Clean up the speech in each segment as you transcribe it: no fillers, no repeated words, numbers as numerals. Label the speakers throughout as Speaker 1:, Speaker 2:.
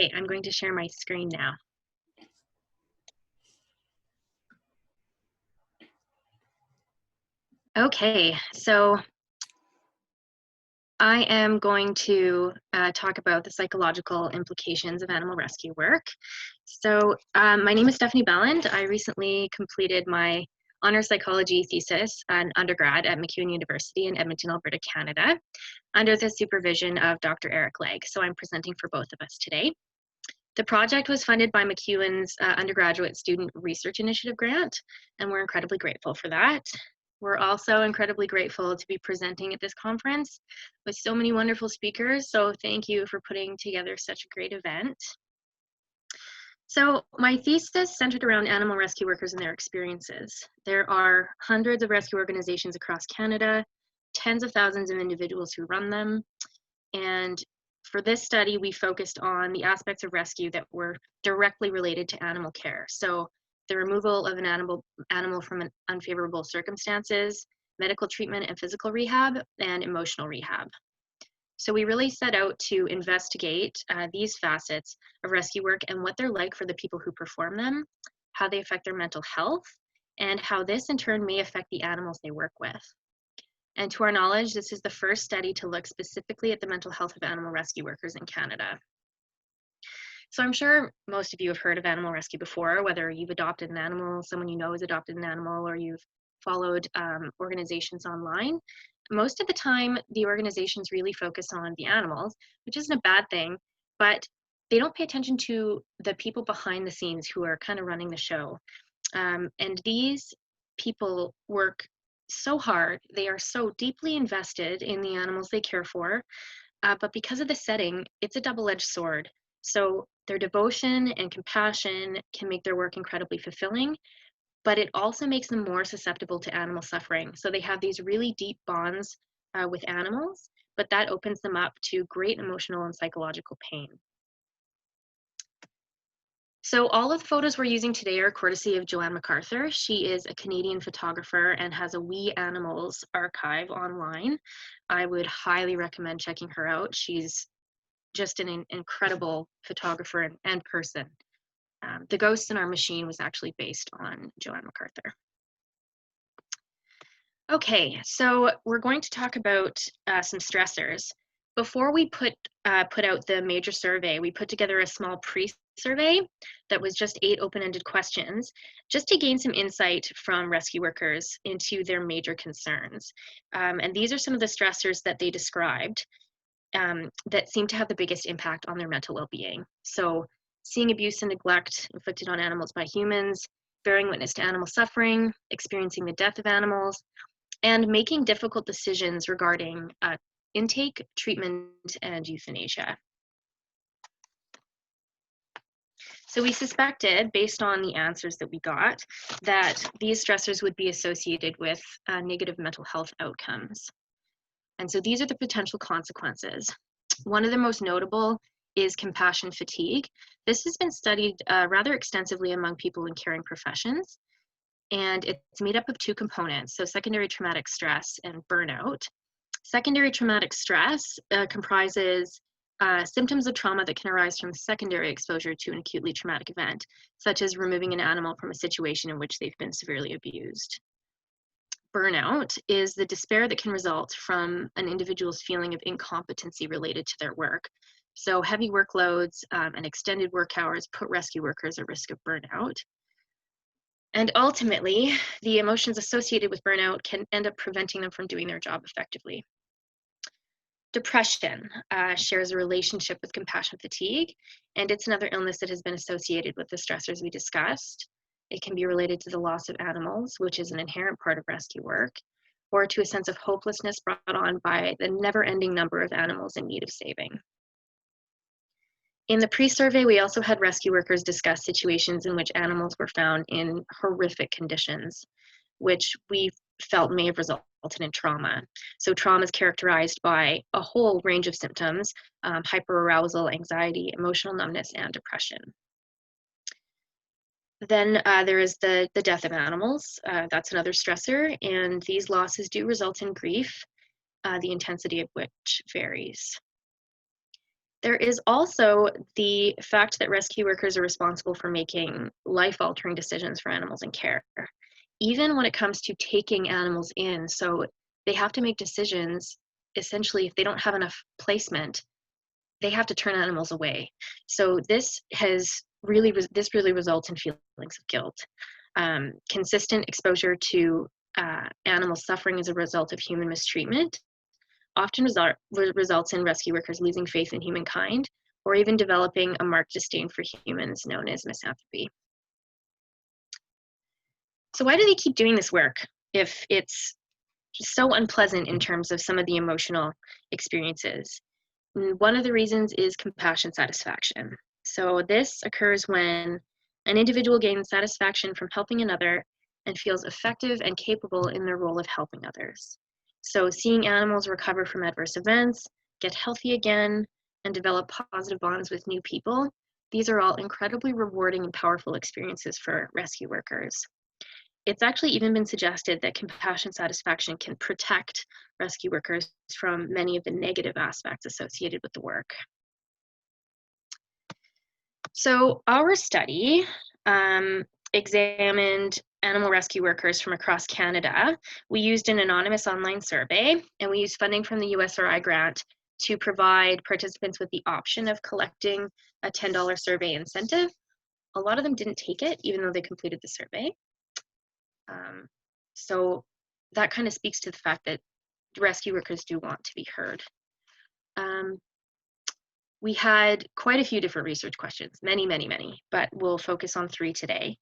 Speaker 1: Okay, I'm going to share my screen now. Okay, so I am going to talk about the psychological implications of animal rescue work. So my name is Stephanie Belland. I recently completed my honors psychology thesis, an undergrad at MacEwan University in Edmonton, Alberta, Canada, under the supervision of Dr. Eric Legge. So I'm presenting for both of us today. The project was funded by MacEwan's undergraduate student research initiative grant, and we're incredibly grateful for that. We're also incredibly grateful to be presenting at this conference with so many wonderful speakers, so thank you for putting together such a great event. So my thesis centered around animal rescue workers and their experiences. There are hundreds of rescue organizations across Canada, tens of thousands of individuals who run them, and for this study, we focused on the aspects of rescue that were directly related to animal care. So the removal of an animal from unfavorable circumstances, medical treatment and physical rehab, and emotional rehab. So we really set out to investigate these facets of rescue work and what they're like for the people who perform them, how they affect their mental health, and how this in turn may affect the animals they work with. And to our knowledge, this is the first study to look specifically at the mental health of animal rescue workers in Canada. So I'm sure most of you have heard of animal rescue before, whether you've adopted an animal, someone you know has adopted an animal, or you've followed organizations online. Most of the time, the organizations really focus on the animals, which isn't a bad thing, but they don't pay attention to the people behind the scenes who are kind of running the show. And these people work so hard, they are so deeply invested in the animals they care for, but because of the setting, it's a double-edged sword. So their devotion and compassion can make their work incredibly fulfilling, but it also makes them more susceptible to animal suffering. So they have these really deep bonds with animals, but that opens them up to great emotional and psychological pain. So all of the photos we're using today are courtesy of Joanne McArthur. She is a Canadian photographer and has a We Animals archive online. I would highly recommend checking her out. She's just an incredible photographer and person. The Ghost in Our Machine was actually based on Joanne McArthur. Okay, so we're going to talk about some stressors. Before we put out the major survey, we put together a small pre-survey that was just 8 open-ended questions, just to gain some insight from rescue workers into their major concerns. And these are some of the stressors that they described that seem to have the biggest impact on their mental well-being. So seeing abuse and neglect inflicted on animals by humans, bearing witness to animal suffering, experiencing the death of animals, and making difficult decisions regarding intake, treatment, and euthanasia. So we suspected, based on the answers that we got, that these stressors would be associated with negative mental health outcomes. And so these are the potential consequences. One of the most notable is compassion fatigue. This has been studied rather extensively among people in caring professions, and it's made up of 2 components, so secondary traumatic stress and burnout. Secondary traumatic stress comprises symptoms of trauma that can arise from secondary exposure to an acutely traumatic event, such as removing an animal from a situation in which they've been severely abused. Burnout is the despair that can result from an individual's feeling of incompetency related to their work. So heavy workloads and extended work hours put rescue workers at risk of burnout. And ultimately, the emotions associated with burnout can end up preventing them from doing their job effectively. Depression shares a relationship with compassion fatigue, and it's another illness that has been associated with the stressors we discussed. It can be related to the loss of animals, which is an inherent part of rescue work, or to a sense of hopelessness brought on by the never-ending number of animals in need of saving. In the pre-survey, we also had rescue workers discuss situations in which animals were found in horrific conditions, which we felt may have resulted in trauma. So trauma is characterized by a whole range of symptoms, hyperarousal, anxiety, emotional numbness, and depression. Then there is the death of animals. That's another stressor, and these losses do result in grief, the intensity of which varies. There is also the fact that rescue workers are responsible for making life-altering decisions for animals in care, even when it comes to taking animals in. So they have to make decisions, essentially, if they don't have enough placement, they have to turn animals away. So this really results in feelings of guilt. Consistent exposure to animal suffering as a result of human mistreatment often results in rescue workers losing faith in humankind, or even developing a marked disdain for humans known as misanthropy. So why do they keep doing this work if it's so unpleasant in terms of some of the emotional experiences? One of the reasons is compassion satisfaction. So this occurs when an individual gains satisfaction from helping another and feels effective and capable in their role of helping others. So seeing animals recover from adverse events, get healthy again, and develop positive bonds with new people, these are all incredibly rewarding and powerful experiences for rescue workers. It's actually even been suggested that compassion satisfaction can protect rescue workers from many of the negative aspects associated with the work. So our study examined animal rescue workers from across Canada. We used an anonymous online survey, and we used funding from the USRI grant to provide participants with the option of collecting a $10 survey incentive. A lot of them didn't take it, even though they completed the survey. So that kind of speaks to the fact that rescue workers do want to be heard. We had quite a few different research questions, many, but we'll focus on 3 today.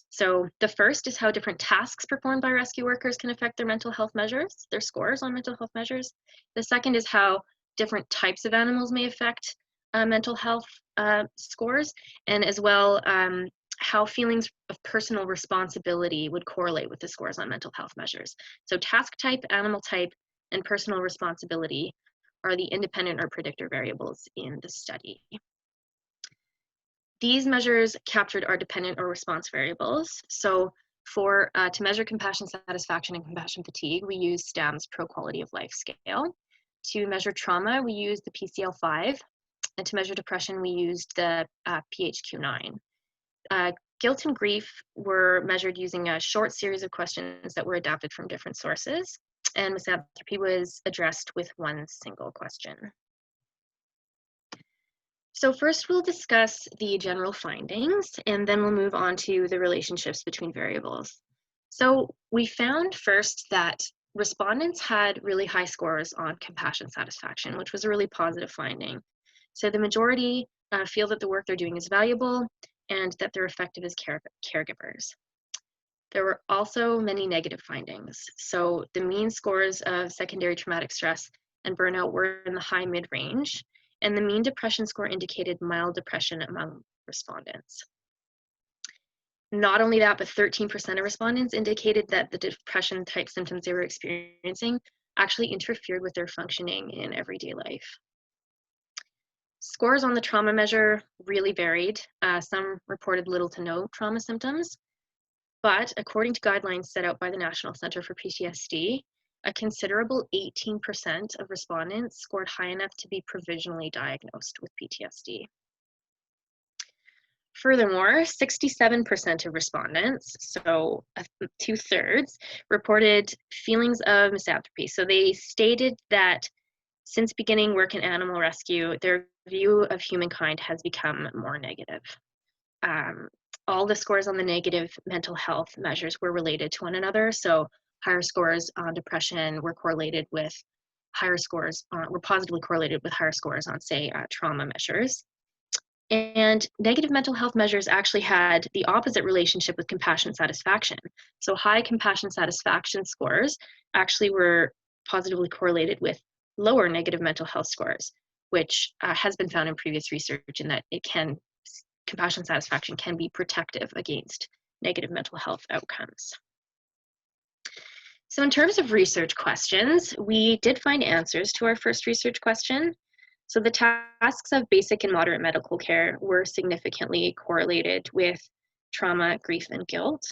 Speaker 1: So the first is how different tasks performed by rescue workers can affect their mental health measures, their scores on mental health measures. The second is how different types of animals may affect mental health scores, and as well how feelings of personal responsibility would correlate with the scores on mental health measures. So task type, animal type, and personal responsibility are the independent or predictor variables in the study. These measures captured our dependent or response variables. So to measure compassion satisfaction and compassion fatigue, we use STAM's Pro Quality of Life scale. To measure trauma, we used the PCL-5, and to measure depression, we used the PHQ-9. Guilt and grief were measured using a short series of questions that were adapted from different sources, and misanthropy was addressed with one single question. So first we'll discuss the general findings, and then we'll move on to the relationships between variables. So we found first that respondents had really high scores on compassion satisfaction, which was a really positive finding. So the majority feel that the work they're doing is valuable and that they're effective as caregivers. There were also many negative findings. So the mean scores of secondary traumatic stress and burnout were in the high mid-range, and the mean depression score indicated mild depression among respondents. Not only that, but 13% of respondents indicated that the depression type symptoms they were experiencing actually interfered with their functioning in everyday life. Scores on the trauma measure really varied. Some reported little to no trauma symptoms, but according to guidelines set out by the National Center for PTSD, a considerable 18% of respondents scored high enough to be provisionally diagnosed with PTSD. Furthermore, 67% of respondents, so 2/3, reported feelings of misanthropy. So they stated that since beginning work in animal rescue, their view of humankind has become more negative. All the scores on the negative mental health measures were related to one another. So higher scores on depression were correlated with higher scores were positively correlated with higher scores on, say, trauma measures. And negative mental health measures actually had the opposite relationship with compassion satisfaction. So high compassion satisfaction scores actually were positively correlated with lower negative mental health scores, which has been found in previous research in that compassion satisfaction can be protective against negative mental health outcomes. So in terms of research questions, we did find answers to our first research question. So the tasks of basic and moderate medical care were significantly correlated with trauma, grief, and guilt.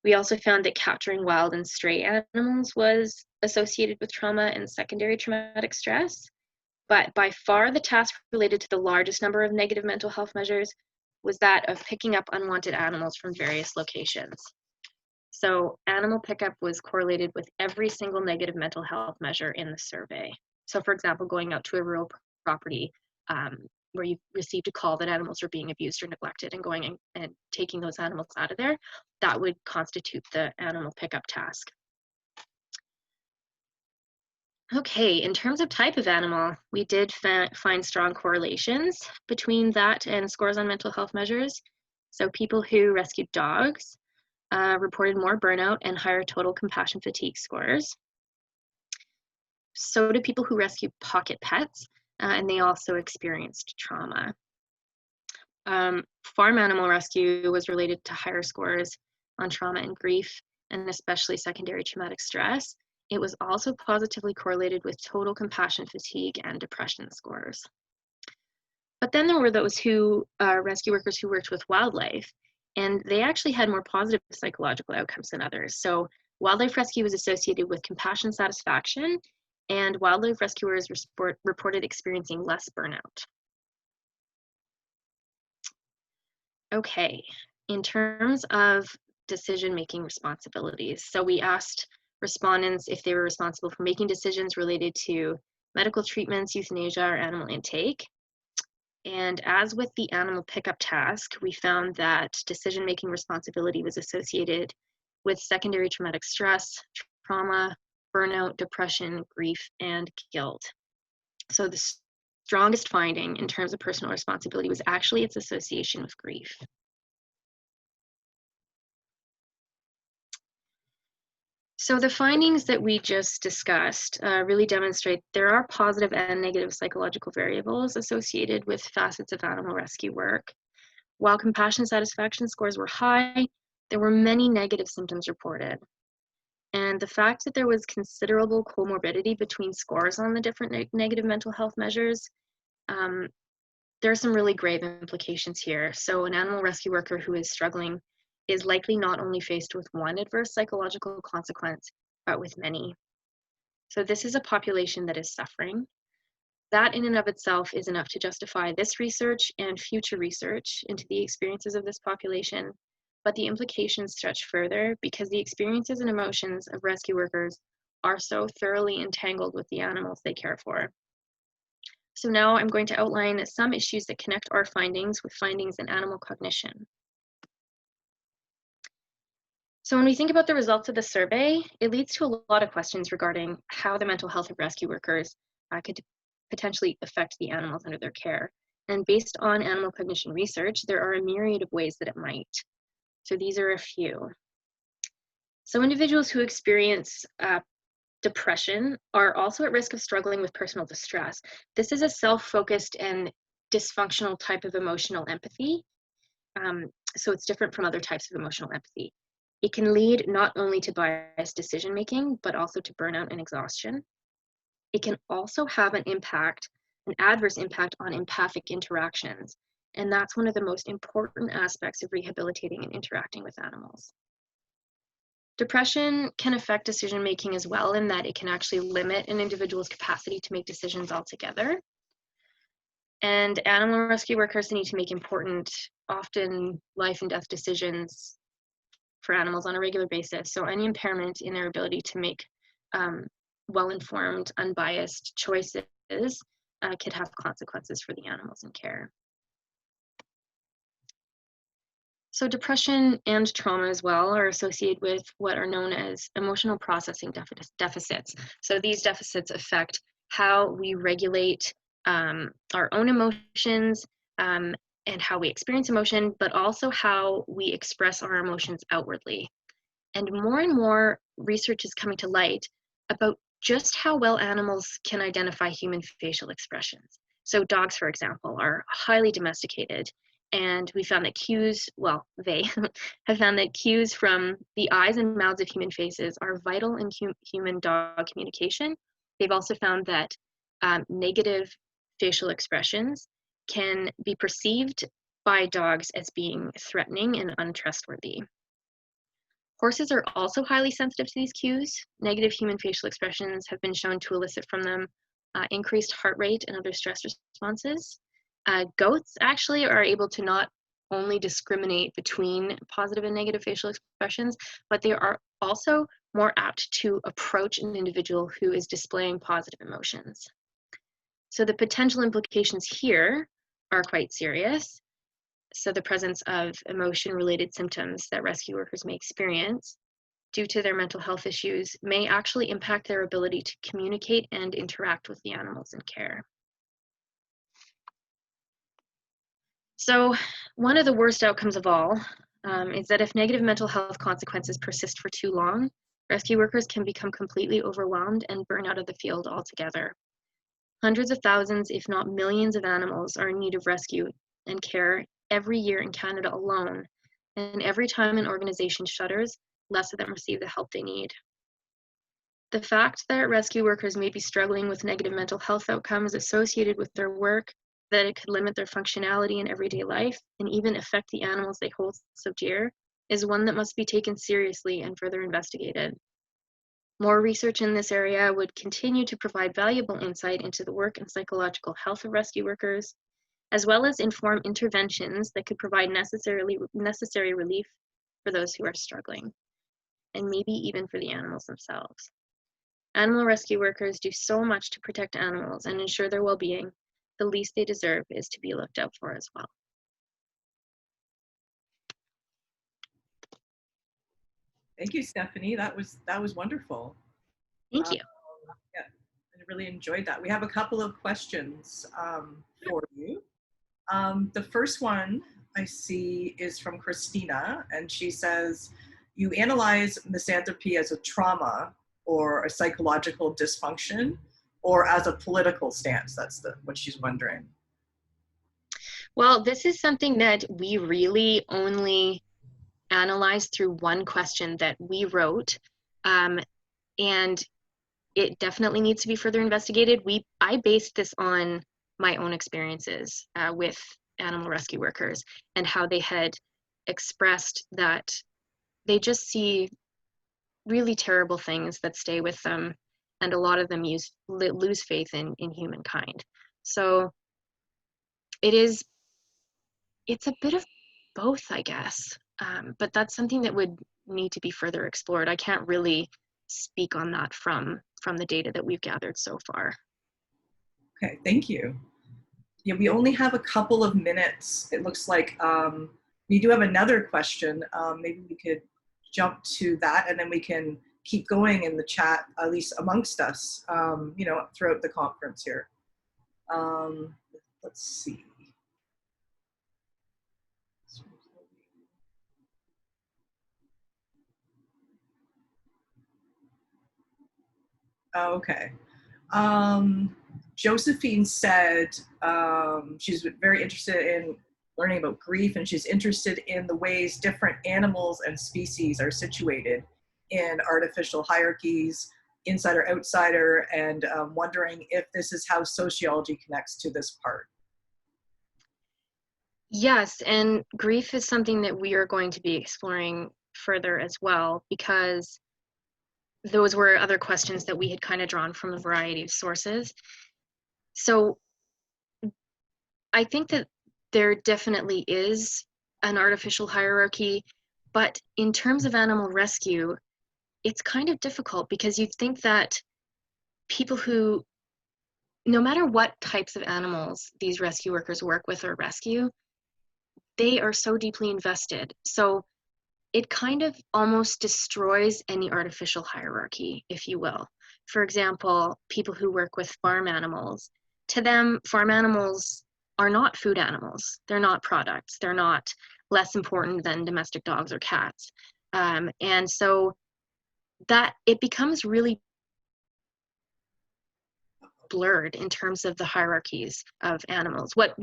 Speaker 1: We also found that capturing wild and stray animals was associated with trauma and secondary traumatic stress. But by far the task related to the largest number of negative mental health measures was that of picking up unwanted animals from various locations. So animal pickup was correlated with every single negative mental health measure in the survey. So for example, going out to a rural property where you received a call that animals were being abused or neglected, and going and taking those animals out of there, that would constitute the animal pickup task. Okay, in terms of type of animal, we did find strong correlations between that and scores on mental health measures. So people who rescued dogs reported more burnout and higher total compassion fatigue scores. So did people who rescued pocket pets, and they also experienced trauma. Farm animal rescue was related to higher scores on trauma and grief, and especially secondary traumatic stress. It was also positively correlated with total compassion fatigue and depression scores. But then there were those rescue workers who worked with wildlife, and they actually had more positive psychological outcomes than others. So wildlife rescue was associated with compassion satisfaction, and wildlife rescuers reported experiencing less burnout. Okay, in terms of decision-making responsibilities, so we asked respondents if they were responsible for making decisions related to medical treatments, euthanasia, or animal intake. And as with the animal pickup task, we found that decision-making responsibility was associated with secondary traumatic stress, trauma, burnout, depression, grief, and guilt. So the strongest finding in terms of personal responsibility was actually its association with grief. So the findings that we just discussed really demonstrate there are positive and negative psychological variables associated with facets of animal rescue work. While compassion satisfaction scores were high, there were many negative symptoms reported. And the fact that there was considerable comorbidity between scores on the different negative mental health measures, there are some really grave implications here. So an animal rescue worker who is struggling is likely not only faced with one adverse psychological consequence, but with many. So this is a population that is suffering. That in and of itself is enough to justify this research and future research into the experiences of this population, but the implications stretch further because the experiences and emotions of rescue workers are so thoroughly entangled with the animals they care for. So now I'm going to outline some issues that connect our findings with findings in animal cognition. So when we think about the results of the survey, it leads to a lot of questions regarding how the mental health of rescue workers could potentially affect the animals under their care. And based on animal cognition research, there are a myriad of ways that it might. So these are a few. So individuals who experience depression are also at risk of struggling with personal distress. This is a self-focused and dysfunctional type of emotional empathy. So it's different from other types of emotional empathy. It can lead not only to biased decision-making, but also to burnout and exhaustion. It can also have an adverse impact on empathic interactions. And that's one of the most important aspects of rehabilitating and interacting with animals. Depression can affect decision-making as well, in that it can actually limit an individual's capacity to make decisions altogether. And animal rescue workers need to make important, often life and death decisions for animals on a regular basis. So any impairment in their ability to make well-informed, unbiased choices could have consequences for the animals in care. So depression and trauma as well are associated with what are known as emotional processing deficits. So these deficits affect how we regulate our own emotions and how we experience emotion, but also how we express our emotions outwardly. And more research is coming to light about just how well animals can identify human facial expressions. So dogs, for example, are highly domesticated, and we found that they have found that cues from the eyes and mouths of human faces are vital in human-dog communication. They've also found that negative facial expressions can be perceived by dogs as being threatening and untrustworthy. Horses are also highly sensitive to these cues. Negative human facial expressions have been shown to elicit from them increased heart rate and other stress responses. Goats actually are able to not only discriminate between positive and negative facial expressions, but they are also more apt to approach an individual who is displaying positive emotions. So the potential implications here are quite serious. So the presence of emotion-related symptoms that rescue workers may experience due to their mental health issues may actually impact their ability to communicate and interact with the animals in care. So one of the worst outcomes of all is that if negative mental health consequences persist for too long, rescue workers can become completely overwhelmed and burn out of the field altogether. Hundreds of thousands, if not millions of animals are in need of rescue and care every year in Canada alone, and every time an organization shutters, less of them receive the help they need. The fact that rescue workers may be struggling with negative mental health outcomes associated with their work, that it could limit their functionality in everyday life, and even affect the animals they hold so dear, is one that must be taken seriously and further investigated. More research in this area would continue to provide valuable insight into the work and psychological health of rescue workers, as well as inform interventions that could provide necessary relief for those who are struggling, and maybe even for the animals themselves. Animal rescue workers do so much to protect animals and ensure their well-being. The least they deserve is to be looked out for as well.
Speaker 2: Thank you, Stephanie. That was wonderful.
Speaker 1: Thank you.
Speaker 2: Yeah, I really enjoyed that. We have a couple of questions for you. The first one I see is from Christina, and she says, you analyze misanthropy as a trauma or a psychological dysfunction or as a political stance. That's what she's wondering.
Speaker 1: Well, this is something that we really only analyzed through one question that we wrote, and it definitely needs to be further investigated. I based this on my own experiences with animal rescue workers and how they had expressed that they just see really terrible things that stay with them, and a lot of them lose faith in humankind. So it's a bit of both, I guess, but that's something that would need to be further explored. I can't really speak on that from the data that we've gathered so far.
Speaker 2: Okay, thank you. Yeah, we only have a couple of minutes. It looks like we do have another question. Maybe we could jump to that, and then we can keep going in the chat, at least amongst us, you know, throughout the conference here. Let's see. Okay. Josephine said she's very interested in learning about grief, and she's interested in the ways different animals and species are situated in artificial hierarchies, insider, outsider, and wondering if this is how sociology connects to this part.
Speaker 1: Yes, and grief is something that we are going to be exploring further as well, because those were other questions that we had kind of drawn from a variety of sources. So I think that there definitely is an artificial hierarchy, but in terms of animal rescue, it's kind of difficult because you'd think that people who, no matter what types of animals these rescue workers work with or rescue, they are so deeply invested. So it kind of almost destroys any artificial hierarchy, if you will. For example, people who work with farm animals, to them, farm animals are not food animals. They're not products. They're not less important than domestic dogs or cats. And so that it becomes really blurred in terms of the hierarchies of animals. What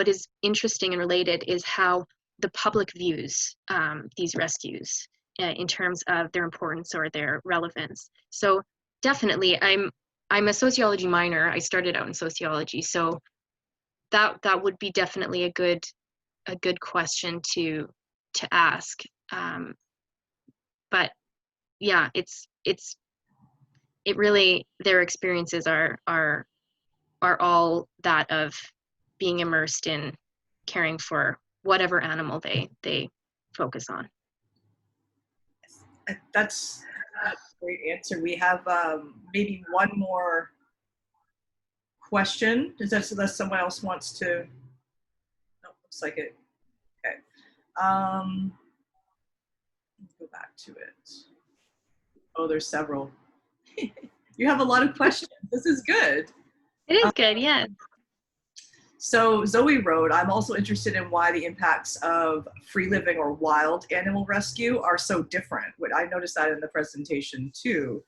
Speaker 1: is interesting and related is how the public views these rescues in terms of their importance or their relevance. So definitely, I'm a sociology minor. I started out in sociology, so that would be definitely a good question to ask. But yeah, it's it really, their experiences are all that of being immersed in caring for whatever animal they focus on.
Speaker 2: That's a great answer. We have maybe one more question. Is that unless someone else wants to? No, looks like it. Okay. Go back to it. Oh, there's several. You have a lot of questions. This is good.
Speaker 1: It is good, yeah.
Speaker 2: So Zoe wrote, I'm also interested in why the impacts of free living or wild animal rescue are so different. I noticed that in the presentation too.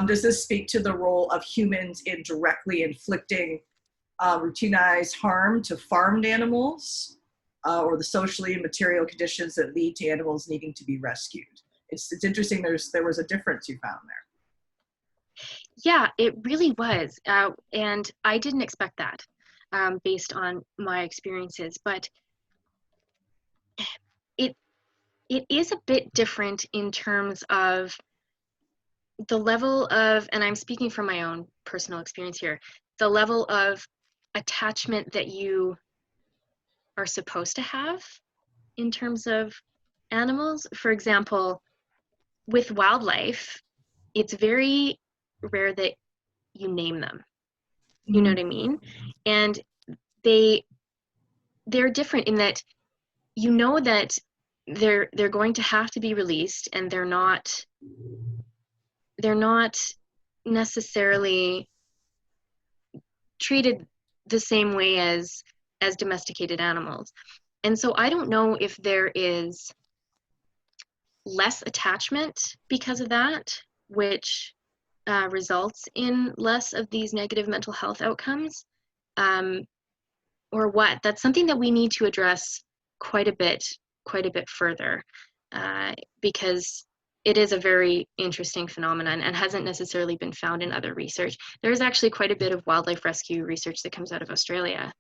Speaker 2: Does this speak to the role of humans in directly inflicting routinized harm to farmed animals or the socially and material conditions that lead to animals needing to be rescued? It's interesting there was a difference you found there.
Speaker 1: Yeah, it really was. And I didn't expect that based on my experiences, but it is a bit different in terms of the level of, and I'm speaking from my own personal experience here, the level of attachment that you are supposed to have in terms of animals. For example, with wildlife, it's very rare that you name them. You know what I mean? And they're different in that you know that they're going to have to be released, and they're not necessarily treated the same way as domesticated animals. And so I don't know if there is less attachment because of that, which results in less of these negative mental health outcomes, or what. That's something that we need to address quite a bit further, because it is a very interesting phenomenon and hasn't necessarily been found in other research. There's actually quite a bit of wildlife rescue research that comes out of Australia,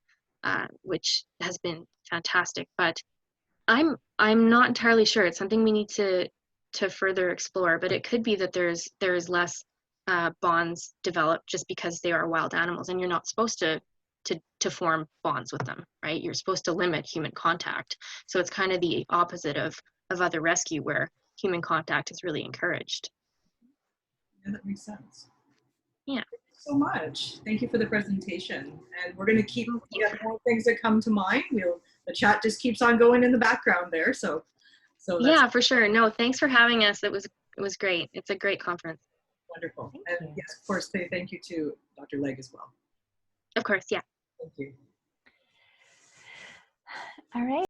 Speaker 1: which has been fantastic, but I'm not entirely sure. It's something we need to further explore, but it could be that there's less bonds developed just because they are wild animals, and you're not supposed to form bonds with them, right? You're supposed to limit human contact. So it's kind of the opposite of other rescue, where human contact is really encouraged.
Speaker 2: Yeah, that makes sense.
Speaker 1: Yeah.
Speaker 2: Thank you so much. Thank you for the presentation. And we're going to keep more things that come to mind. The chat just keeps on going in the background there. So that's
Speaker 1: yeah, for sure. No, thanks for having us. It was great. It's a great conference.
Speaker 2: Wonderful. And yes, of course, thank you to Dr. Legge as well.
Speaker 1: Of course, yeah.
Speaker 2: Thank you.
Speaker 3: All right.